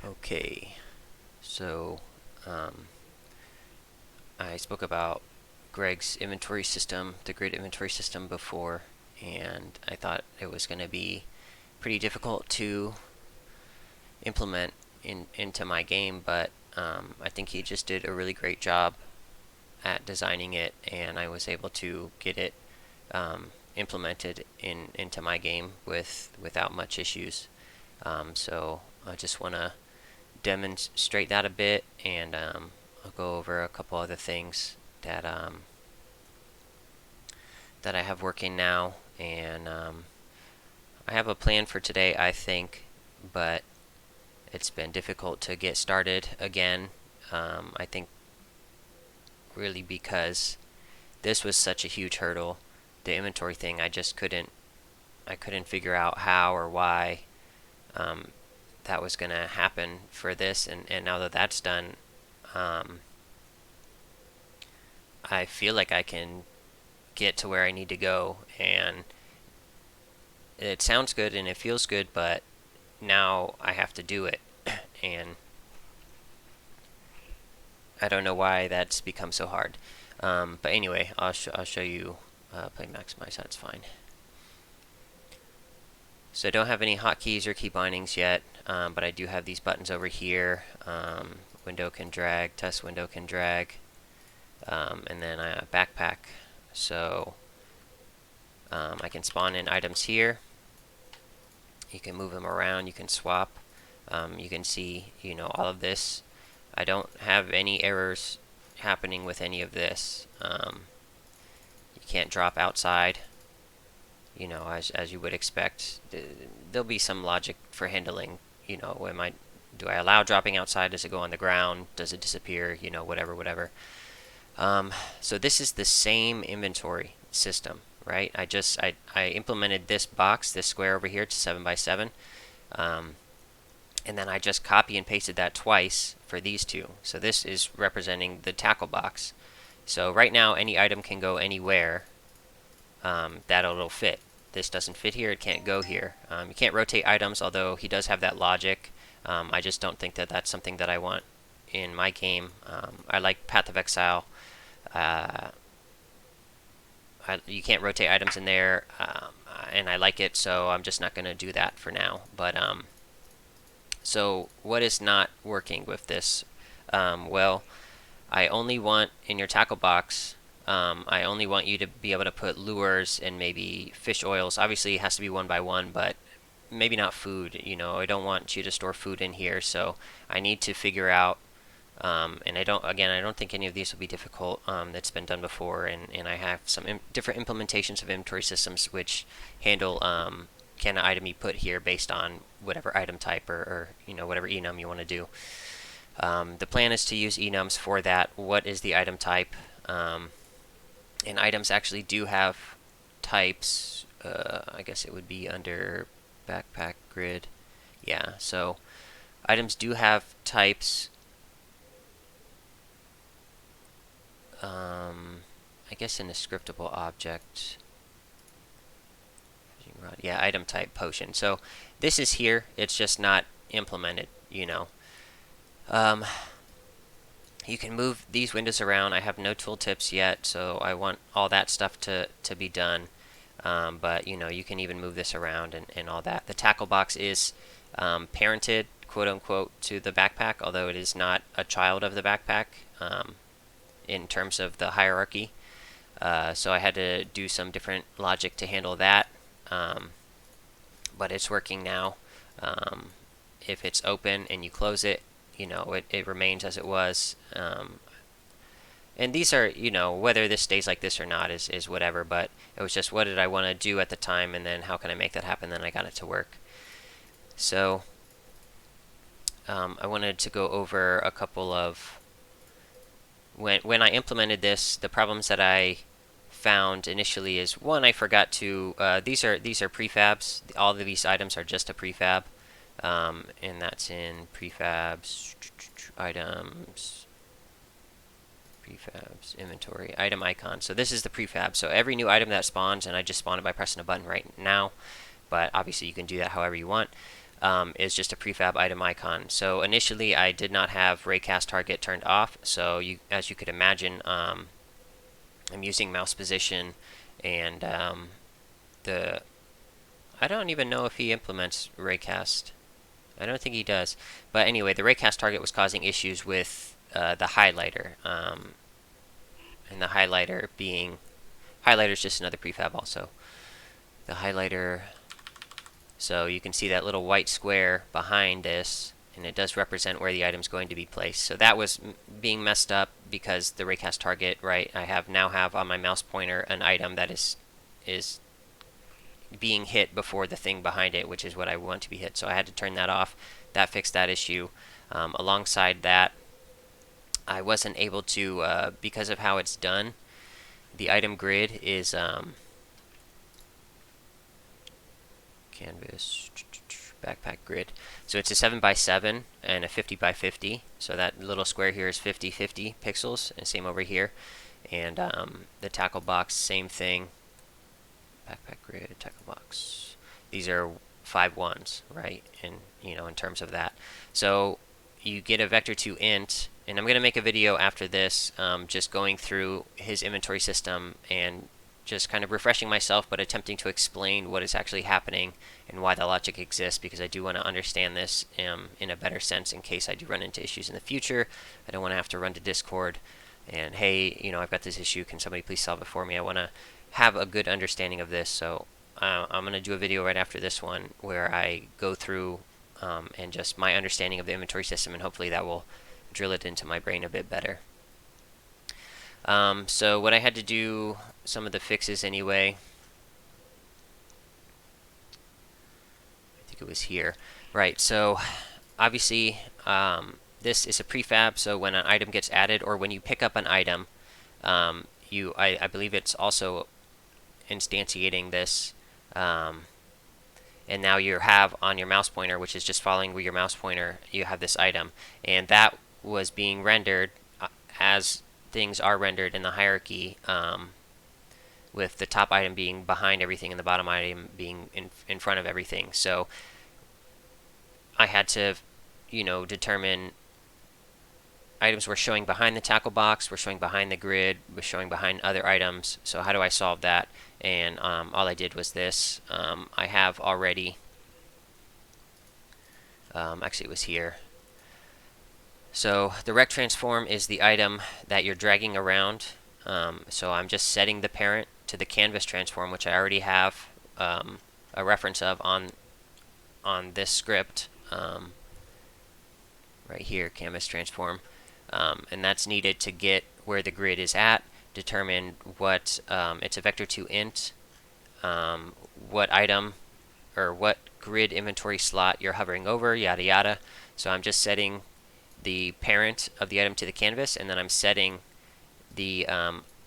Okay, so I spoke about Greg's inventory system, the grid inventory system before, and I thought it was going to be pretty difficult to implement into my game, but I think he just did a really great job at designing it, and I was able to get it implemented into my game without much issues. So I just want to demonstrate that a bit, and I'll go over a couple other things that I have working now, and I have a plan for today, I think, but it's been difficult to get started again. I think really because this was such a huge hurdle, the inventory thing. I couldn't figure out how or why um, that was going to happen for this, and now that that's done, um, I feel like I can get to where I need to go, and it sounds good and it feels good, but now I have to do it, and I don't know why that's become so hard. But anyway, I'll show you play maximize. That's fine. So I don't have any hotkeys or key bindings yet, but I do have these buttons over here. Window can drag, test window can drag, and then a backpack. So I can spawn in items here. You can move them around. You can swap. You can see, all of this. I don't have any errors happening with any of this. You can't drop outside, as you would expect. There'll be some logic for handling, do I allow dropping outside? Does it go on the ground? Does it disappear? Whatever. So this is the same inventory system, right? I implemented this box, this square over here to 7 by 7. And then I just copy and pasted that twice for these two. So this is representing the tackle box. So right now any item can go anywhere that it'll fit. This doesn't fit here, it can't go here. You can't rotate items, although he does have that logic. I just don't think that that's something that I want in my game. I like Path of Exile. You can't rotate items in there, and I like it, so I'm just not going to do that for now. But so what is not working with this? Well, I only want in your tackle box, I only want you to be able to put lures and maybe fish oils. Obviously, it has to be one by one, but maybe not food. I don't want you to store food in here, so I need to figure out. And I don't think any of these will be difficult. That's been done before, and I have some different implementations of inventory systems which handle can an item you put here based on whatever item type or whatever enum you want to do. The plan is to use enums for that. What is the item type? And items actually do have types. I guess it would be under backpack grid. Yeah, so items do have types. I guess in a scriptable object. Yeah, item type potion. So this is here. It's just not implemented, You can move these windows around. I have no tooltips yet, so I want all that stuff to be done. But, you can even move this around and all that. The tackle box is parented, quote unquote, to the backpack, although it is not a child of the backpack in terms of the hierarchy. So I had to do some different logic to handle that. But it's working now. If it's open and you close it, it remains as it was. And these are, whether this stays like this or not is whatever, but it was just what did I want to do at the time, and then how can I make that happen, then I got it to work. So I wanted to go over a couple of when I implemented this, the problems that I found initially is one, I forgot to these are prefabs. All of these items are just a prefab, and that's in prefabs, items, prefabs, inventory, item icon. So this is the prefab. So every new item that spawns, and I just spawn it by pressing a button right now, but obviously you can do that however you want. is just a prefab item icon. So initially I did not have raycast target turned off, so as you could imagine, I'm using mouse position and I don't even know if he implements raycast. I don't think he does. But anyway, the raycast target was causing issues with the highlighter, and the highlighter is just another prefab also. The highlighter, so you can see that little white square behind this, and it does represent where the item's going to be placed. So that was being messed up because the raycast target, right? I now have on my mouse pointer an item that is being hit before the thing behind it, which is what I want to be hit. So I had to turn that off. That fixed that issue. Alongside that, I wasn't able to, because of how it's done, the item grid is canvas backpack grid. So it's a 7x7 and a 50x50. So that little square here is 50-50 pixels, and same over here. And the tackle box, same thing. Backpack grid, tackle box. These are 5-1s, right? And in terms of that. So you get a vector2 int, and I'm going to make a video after this, just going through his inventory system and just kind of refreshing myself, but attempting to explain what is actually happening and why the logic exists, because I do want to understand this in a better sense in case I do run into issues in the future. I don't want to have to run to Discord and, hey, I've got this issue, can somebody please solve it for me? I want to have a good understanding of this, so I'm going to do a video right after this one where I go through and just my understanding of the inventory system, and hopefully that will drill it into my brain a bit better. So what I had to do, some of the fixes anyway, I think it was here. Right, so obviously this is a prefab, so when an item gets added or when you pick up an item, I believe it's also instantiating this, and now you have on your mouse pointer, which is just following with your mouse pointer, you have this item, and that was being rendered as things are rendered in the hierarchy, with the top item being behind everything and the bottom item being in front of everything. So I had to, determine items were showing behind the tackle box, were showing behind the grid, were showing behind other items. So how do I solve that? And all I did was this. I have already, actually it was here. So the rect transform is the item that you're dragging around. So I'm just setting the parent to the canvas transform, which I already have a reference of on this script right here, canvas transform. And that's needed to get where the grid is at, determine what, it's a vector2 int, what item or what grid inventory slot you're hovering over, yada yada. So I'm just setting the parent of the item to the canvas, and then I'm setting the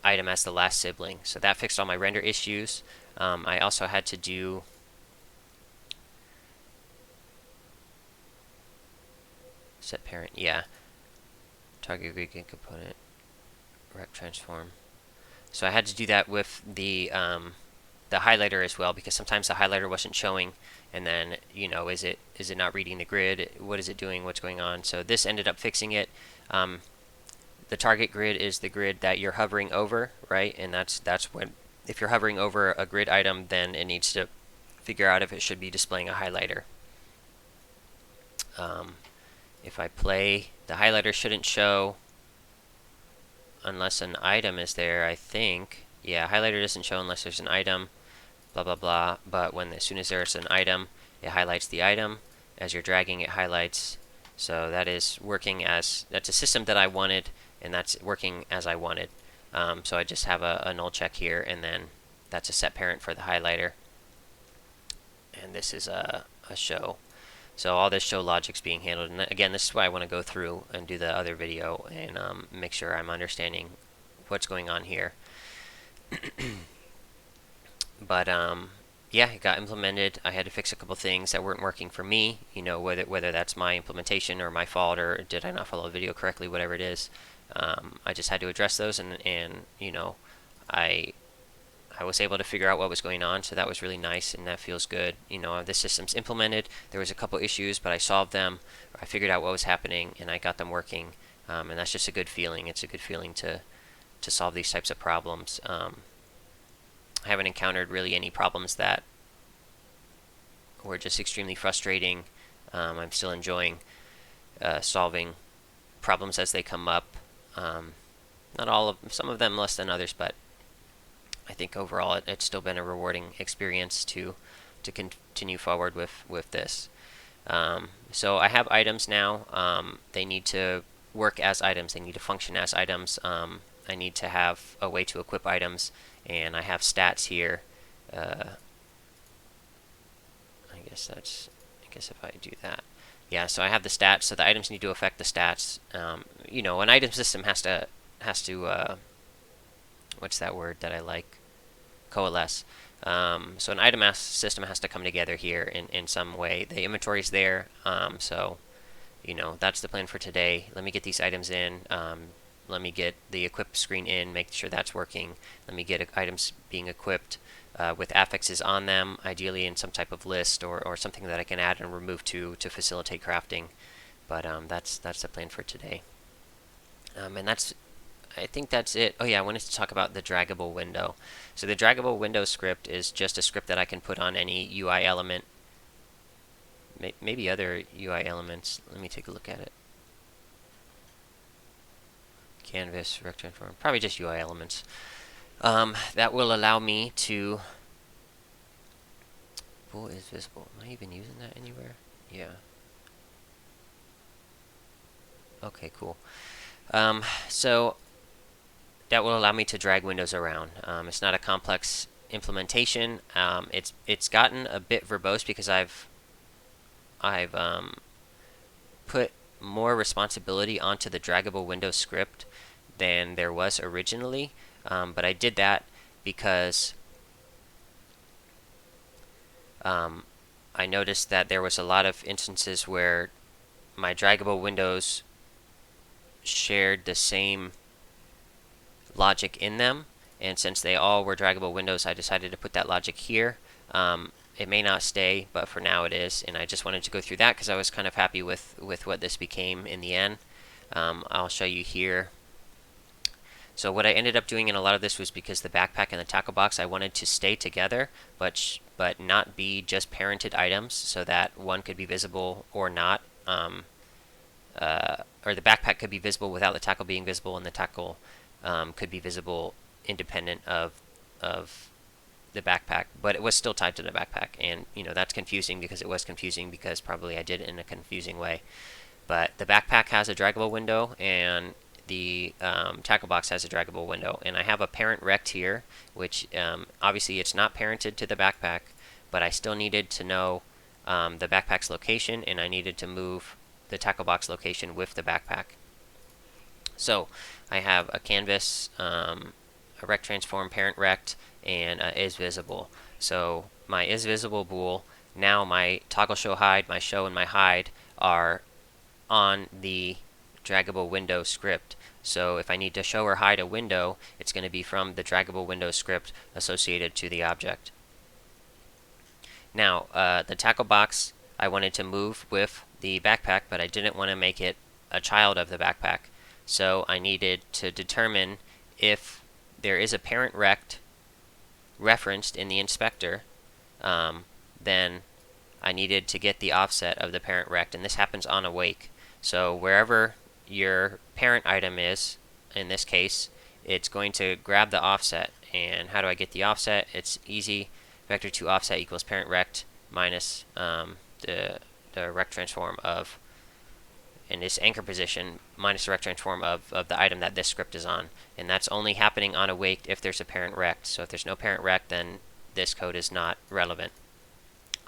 item as the last sibling. So that fixed all my render issues. I also had to do set parent, yeah. Target grid component, rect transform. So I had to do that with the highlighter as well, because sometimes the highlighter wasn't showing, and then is it not reading the grid? What is it doing? What's going on? So this ended up fixing it. The target grid is the grid that you're hovering over, right? And that's when, if you're hovering over a grid item, then it needs to figure out if it should be displaying a highlighter. If I play, the highlighter shouldn't show unless an item is there, I think. Yeah, highlighter doesn't show unless there's an item, blah blah blah. But as soon as there's an item, it highlights the item. As you're dragging, it highlights. So that is working as, that's a system that I wanted, and that's working as I wanted. So I just have a null check here, and then that's a set parent for the highlighter. And this is a show. So all this show logic's being handled, and again, this is why I want to go through and do the other video and make sure I'm understanding what's going on here. But yeah, it got implemented. I had to fix a couple things that weren't working for me. Whether that's my implementation or my fault, or did I not follow the video correctly, whatever it is. I just had to address those, and I I was able to figure out what was going on, so that was really nice, and that feels good. You know, the system's implemented. There was a couple issues, but I solved them. I figured out what was happening, and I got them working, and that's just a good feeling. It's a good feeling to solve these types of problems. I haven't encountered really any problems that were just extremely frustrating. I'm still enjoying solving problems as they come up. Not all of some of them less than others, but I think overall it's still been a rewarding experience to continue forward with this. So I have items now. They need to work as items. They need to function as items. I need to have a way to equip items, and I have stats here. I guess if I do that, yeah. So I have the stats. So the items need to affect the stats. You know, an item system has to what's that word that I like? Coalesce. So an item system has to come together here in some way. The inventory is there, so you know that's the plan for today. Let me get these items in. Let me get the equip screen in, make sure that's working. Let me get items being equipped with affixes on them, ideally in some type of list or something that I can add and remove to facilitate crafting. But that's the plan for today. And I think that's it. Oh yeah, I wanted to talk about the draggable window. So the draggable window script is just a script that I can put on any UI element. Maybe other UI elements. Let me take a look at it. Canvas, rectangle, probably just UI elements. That will allow me to. Bool is visible. Am I even using that anywhere? Yeah. Okay, cool. So that will allow me to drag windows around. It's not a complex implementation. It's gotten a bit verbose because I've put more responsibility onto the draggable window script than there was originally. But I did that because I noticed that there was a lot of instances where my draggable windows shared the same logic in them, and since they all were draggable windows, I decided to put that logic here. It may not stay, but for now it is, and I just wanted to go through that because I was kind of happy with what this became in the end. I'll show you here. So what I ended up doing in a lot of this was because the backpack and the tackle box I wanted to stay together, but not be just parented items, so that one could be visible or not. Or the backpack could be visible without the tackle being visible, and the tackle could be visible independent of the backpack, but it was still tied to the backpack, and you know that's confusing because it was confusing because probably I did it in a confusing way. But the backpack has a draggable window, and the tackle box has a draggable window, and I have a parent rect here, which obviously it's not parented to the backpack, but I still needed to know the backpack's location, and I needed to move the tackle box location with the backpack. So I have a canvas, a rect transform parent rect, and is visible. So my is visible bool, now my toggle show hide, my show, and my hide are on the draggable window script. So if I need to show or hide a window, it's going to be from the draggable window script associated to the object. Now, the tackle box I wanted to move with the backpack, but I didn't want to make it a child of the backpack. So I needed to determine if there is a parent rect referenced in the inspector, then I needed to get the offset of the parent rect, and this happens on awake. So wherever your parent item is, in this case, it's going to grab the offset. And how do I get the offset? It's easy. Vector2 offset equals parent rect minus the rect transform of, in this anchor position, minus the rect transform of the item that this script is on. And that's only happening on awake if there's a parent rect. So if there's no parent rect, then this code is not relevant.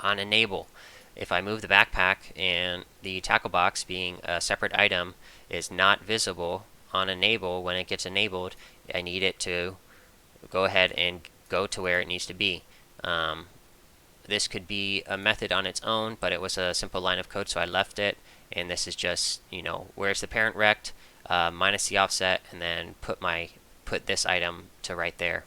On enable, if I move the backpack and the tackle box, being a separate item, is not visible on enable, when it gets enabled, I need it to go ahead and go to where it needs to be. This could be a method on its own, but it was a simple line of code, so I left it. And this is just, you know, where's the parent rect, minus the offset, and then put this item to right there.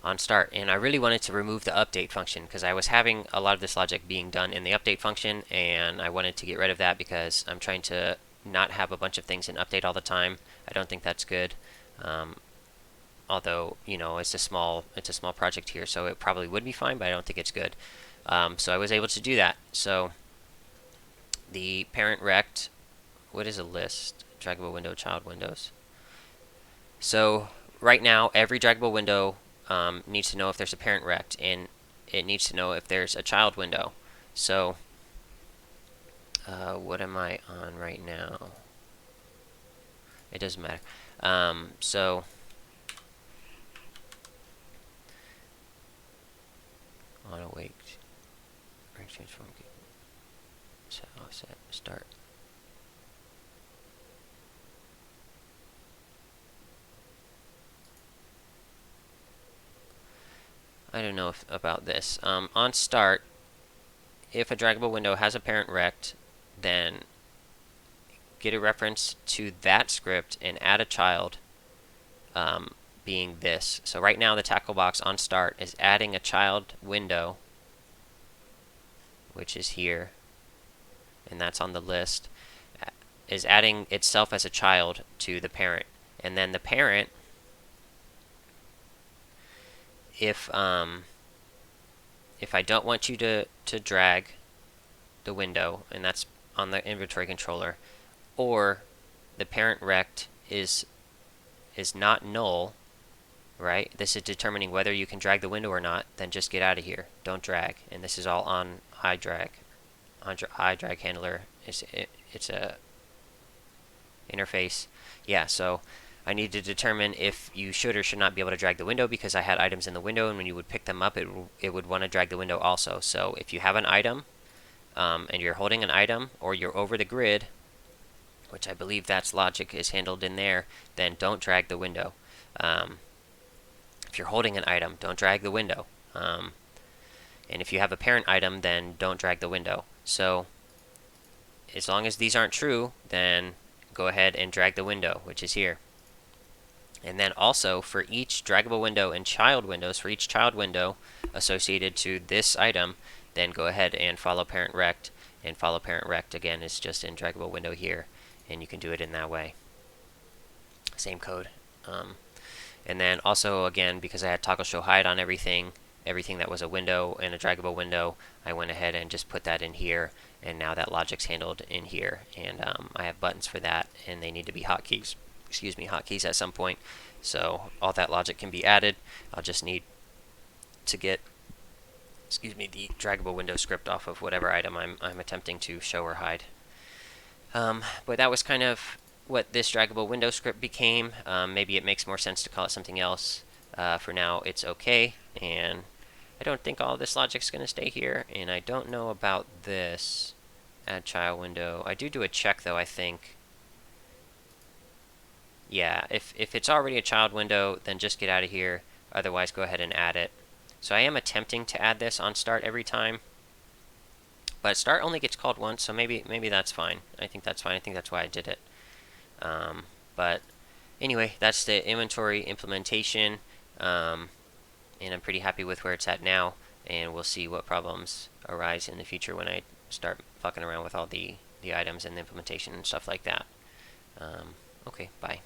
on start, and I really wanted to remove the update function because I was having a lot of this logic being done in the update function, and I wanted to get rid of that because I'm trying to not have a bunch of things in update all the time. I don't think that's good. Although, you know, it's a small project here, so it probably would be fine, but I don't think it's good. So I was able to do that. So the parent rect, what is a list? Draggable window, child windows. So right now, every draggable window needs to know if there's a parent rect, and it needs to know if there's a child window. So what am I on right now? It doesn't matter. So auto wait, transform, set offset, start. I don't know about this. On start, if a draggable window has a parent rect, then get a reference to that script and add a child, being this. So right now the tackle box on start is adding a child window, which is here, and that's on the list, is adding itself as a child to the parent. And then the parent, if I don't want you to drag the window, and that's on the inventory controller, or the parent rect is not null, right? This is determining whether you can drag the window or not, then just get out of here. Don't drag. And this is all on iDrag. iDrag handler. It's a interface. Yeah, so I need to determine if you should or should not be able to drag the window, because I had items in the window, and when you would pick them up, it would want to drag the window also. So if you have an item, and you're holding an item, or you're over the grid, which I believe that's logic is handled in there, then don't drag the window. If you're holding an item, don't drag the window. And if you have a parent item, then don't drag the window. So as long as these aren't true, then go ahead and drag the window, which is here. And then also for each draggable window and child windows, for each child window associated to this item, then go ahead and follow parent rect, and follow parent rect again is just in draggable window here, and you can do it in that way. Same code. And then also again, because I had toggle show hide on everything that was a window and a draggable window, I went ahead and just put that in here, and now that logic's handled in here, and I have buttons for that, and they need to be hotkeys. Excuse me, hotkeys at some point. So all that logic can be added. I'll just need to get, the draggable window script off of whatever item I'm attempting to show or hide. But that was kind of what this draggable window script became. Maybe it makes more sense to call it something else. For now, it's okay, and I don't think all of this logic's going to stay here, and I don't know about this add child window. I do a check though, I think. Yeah, if it's already a child window, then just get out of here. Otherwise, go ahead and add it. So I am attempting to add this on start every time, but start only gets called once, so maybe that's fine. I think that's fine. I think that's why I did it. But anyway, that's the inventory implementation, and I'm pretty happy with where it's at now, and we'll see what problems arise in the future when I start fucking around with all the items and the implementation and stuff like that. Okay, bye.